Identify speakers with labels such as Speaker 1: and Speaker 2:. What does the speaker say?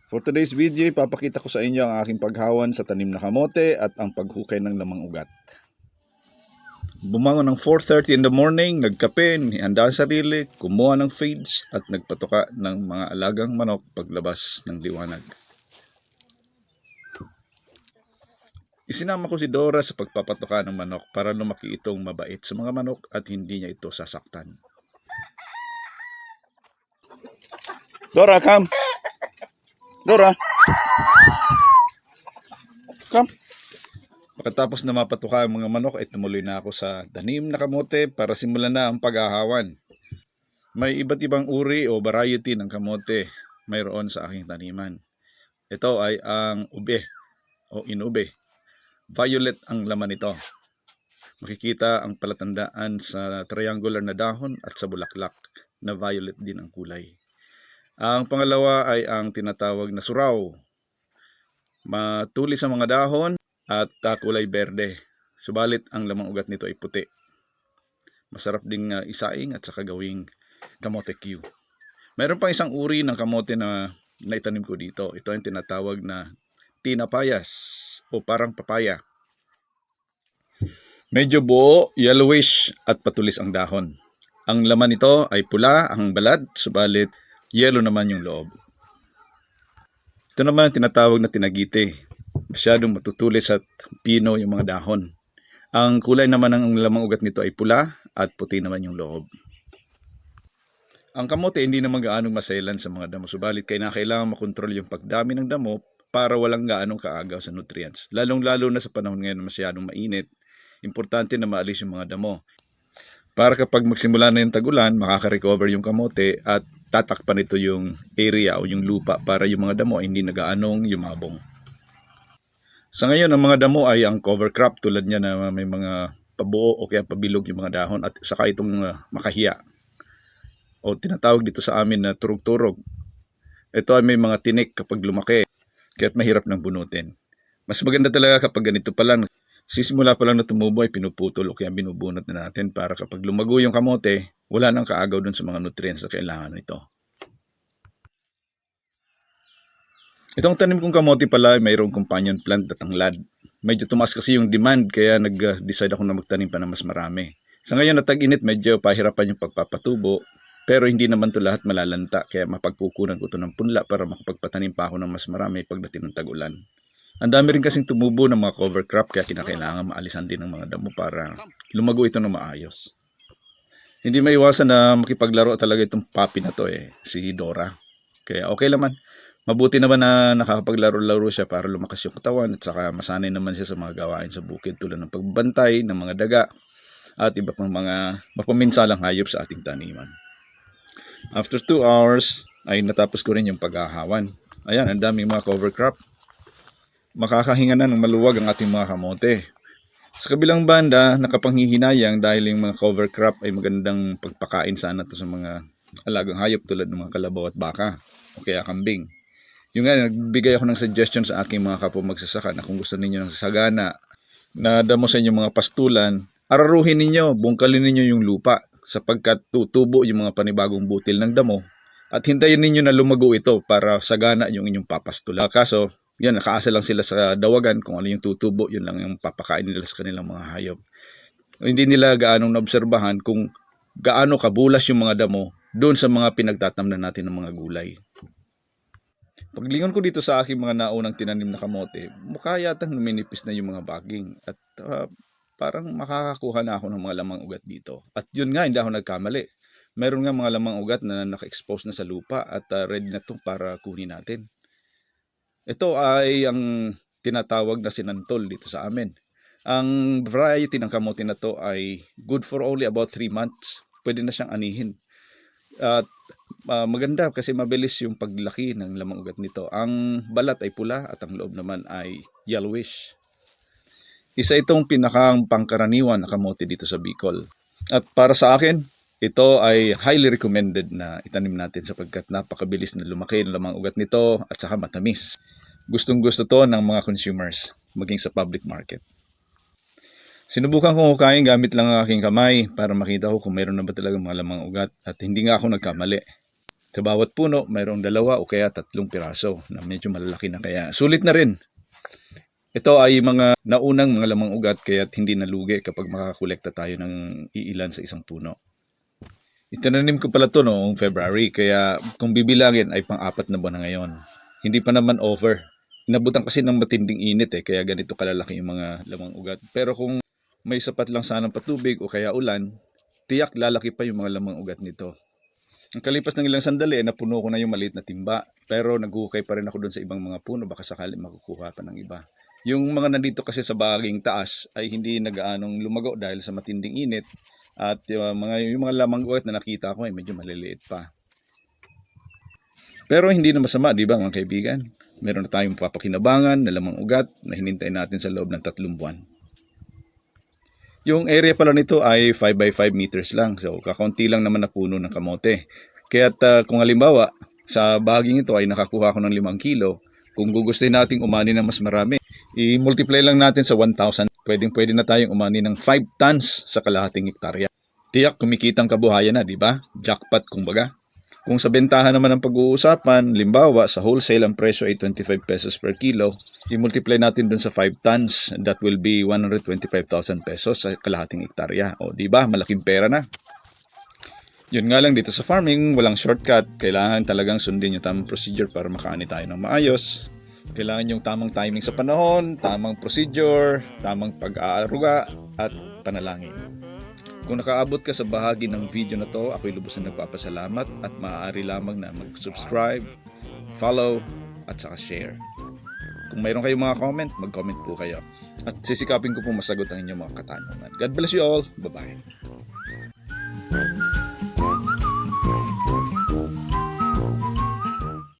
Speaker 1: For today's video, ipapakita ko sa inyo ang aking paghawan sa tanim na kamote at ang paghukay ng lamang ugat. Bumangon ng 4:30 in the morning, nagkape, handa ang sarili, kumuha ng feeds at nagpatuka ng mga alagang manok paglabas ng liwanag. Isinama ko si Dora sa pagpapatuka ng manok para lumaki itong mabait sa mga manok at hindi niya ito sasaktan. Dora, come! Dora! Come! Pagkatapos na mapatuka ang mga manok ay tumuloy na ako sa tanim na kamote para simulan na ang pag-ahawan. May iba't ibang uri o variety ng kamote mayroon sa aking taniman. Ito ay ang ube o inube. Violet ang laman nito. Makikita ang palatandaan sa triangular na dahon at sa bulaklak na violet din ang kulay. Ang pangalawa ay ang tinatawag na suraw. Matulis ang mga dahon at kulay berde. Subalit ang lamang ugat nito ay puti. Masarap ding isaing at saka gawing kamote Q. Mayroon pang isang uri ng kamote na naitanim ko dito. Ito ang tinatawag na tinapayas o parang papaya. Medyo buo, yellowish at patulis ang dahon. Ang laman nito ay pula ang balat, subalit yellow naman yung loob. Ito naman tinatawag na tinagite. Masyadong matutulis at pino yung mga dahon. Ang kulay naman ng lamang ugat nito ay pula at puti naman yung loob. Ang kamote hindi naman gaanong maselan sa mga damo, subalit kailangan makontrol yung pagdami ng damo para walang gaanong kaagaw sa nutrients. Lalong-lalo na sa panahon ngayon na masyadong mainit, importante na maalis yung mga damo. Para kapag magsimula na yung tag-ulan, makaka-recover yung kamote at tatakpan ito yung area o yung lupa para yung mga damo ay hindi na gaanong yumabong. Sa ngayon, ang mga damo ay ang cover crop tulad niya na may mga pabuo o kaya pabilog yung mga dahon at saka itong makahiya o tinatawag dito sa amin na turog-turog. Ito ay may mga tinik kapag lumaki kaya't mahirap nang bunutin. Mas maganda talaga kapag ganito pa lang. Sisimula pa lang na tumubo ay pinuputol o kaya binubunot na natin para kapag lumago yung kamote, wala nang kaagaw dun sa mga nutrients na kailangan nito. Itong tanim kong kamote pala ay mayroong companion plant na tanglad. Medyo tumaas kasi yung demand kaya nag-decide ako na magtanim pa na mas marami. Sa ngayon na tag-init medyo pahirapan yung pagpapatubo pero hindi naman to lahat malalanta kaya mapagkukunan ko to ng punla para makapagpatanim pa ako ng mas marami pagdating ng tag-ulan. Ang dami rin kasing tumubo ng mga cover crop kaya kinakailangan maalisan din ng mga damo para lumago ito ng maayos. Hindi maiwasan na makipaglaro talaga itong puppy na to si Dora. Kaya okay naman. Mabuti naman na nakakapaglaro-laro siya para lumakas yung katawan at saka masanay naman siya sa mga gawain sa bukid tulad ng pagbantay ng mga daga at iba pang mga mapaminsalang hayop sa ating taniman. After 2 hours ay natapos ko rin yung pag-ahawan. Ayan, ang daming mga cover crop. Makakahinga na ng maluwag ang ating mga kamote. Sa kabilang banda, nakapanghihinayang dahil yung mga cover crop ay magandang pagpakain sana to sa mga alagang hayop tulad ng mga kalabaw at baka o kaya kambing. Yung nga, nagbigay ako ng suggestion sa aking mga kapwa magsasaka na kung gusto ninyo ng sagana na damo sa inyong mga pastulan, araruhin ninyo, bungkalin ninyo yung lupa sapagkat tutubo yung mga panibagong butil ng damo at hintayin ninyo na lumago ito para sagana yung inyong papastulan. Kaso, yan, nakaasa lang sila sa dawagan kung ano yung tutubo, yun lang yung papakain nila sa kanilang mga hayop. Hindi nila gaanong naobserbahan kung gaano kabulas yung mga damo doon sa mga pinagtatamnan natin ng mga gulay. Paglingon ko dito sa aking mga naunang tinanim na kamote, mukha yatang numinipis na yung mga baging at parang makakakuha na ako ng mga lamang ugat dito. At yun nga, hindi ako nagkamali. Meron nga mga lamang ugat na naka-expose na sa lupa at ready na to para kunin natin. Ito ay ang tinatawag na sinantol dito sa amin. Ang variety ng kamote na to ay good for only about 3 months. Pwede na siyang anihin. At maganda kasi mabilis yung paglaki ng lamang ugat nito. Ang balat ay pula at ang loob naman ay yellowish. Isa itong pinakang pangkaraniwan na kamote dito sa Bicol. At para sa akin, ito ay highly recommended na itanim natin sapagkat napakabilis na lumaki ng lamang ugat nito at saka matamis. Gustong-gusto to ng mga consumers, maging sa public market. Sinubukan kong hukayin gamit lang ang aking kamay para makita ko kung meron na ba talaga mga lamang ugat at hindi nga ako nagkamali. Sa bawat puno, mayroong 2 o kaya 3 piraso na medyo malalaki na, kaya sulit na rin. Ito ay mga naunang mga lamang ugat kaya hindi nalugi kapag makakolekta tayo ng iilan sa isang puno. Itinanim ko pala to noong February, kaya kung bibilangin ay pang-4 na buwan na ngayon. Hindi pa naman over. Inabutan kasi ng matinding init kaya ganito kalalaki yung mga lamang ugat. Pero kung may sapat lang sanang patubig o kaya ulan, tiyak lalaki pa yung mga lamang ugat nito. Ang kalipas ng ilang sandali, napuno ko na yung maliit na timba. Pero naghukay pa rin ako doon sa ibang mga puno, baka sakali makukuha pa ng iba. Yung mga nandito kasi sa bahaging taas ay hindi nagaanong lumago dahil sa matinding init. At yung mga lamang ugat na nakita ko ay medyo maliliit pa. Pero hindi na masama, di ba mga kaibigan? Meron na tayong papakinabangan na lamang ugat na hinintay natin sa loob ng 3 buwan. Yung area pala nito ay 5 by 5 meters lang. So kakaunti lang naman na puno ng kamote. Kaya't kung halimbawa sa bahaging ito ay nakakuha ko ng 5 kilo, kung gugustuhin nating umani ng mas marami, i-multiply lang natin sa 1,000. Pwede na tayong umani ng 5 tons sa kalahating hektarya. Tiyak kumikitang kabuhayan na, di ba? Jackpot kumbaga. Kung sa bentahan naman ang pag-uusapan, limbawa sa wholesale ang presyo ay 25 pesos per kilo, i-multiply natin dun sa 5 tons, that will be 125,000 pesos sa kalahating hektarya. O di ba? Malaking pera na. Yun nga lang, dito sa farming, walang shortcut. Kailangan talagang sundin yung tamang procedure para makaani tayo ng maayos. Kailangan yung tamang timing sa panahon, tamang procedure, tamang pag-aaruga, at panalangin. Kung nakaabot ka sa bahagi ng video na to, ako'y lubos na nagpapasalamat at maaari lamang na mag-subscribe, follow, at saka share. Kung mayroon kayong mga comment, mag-comment po kayo. At sisikapin ko po masagot ang inyong mga katanungan. God bless you all. Bye-bye.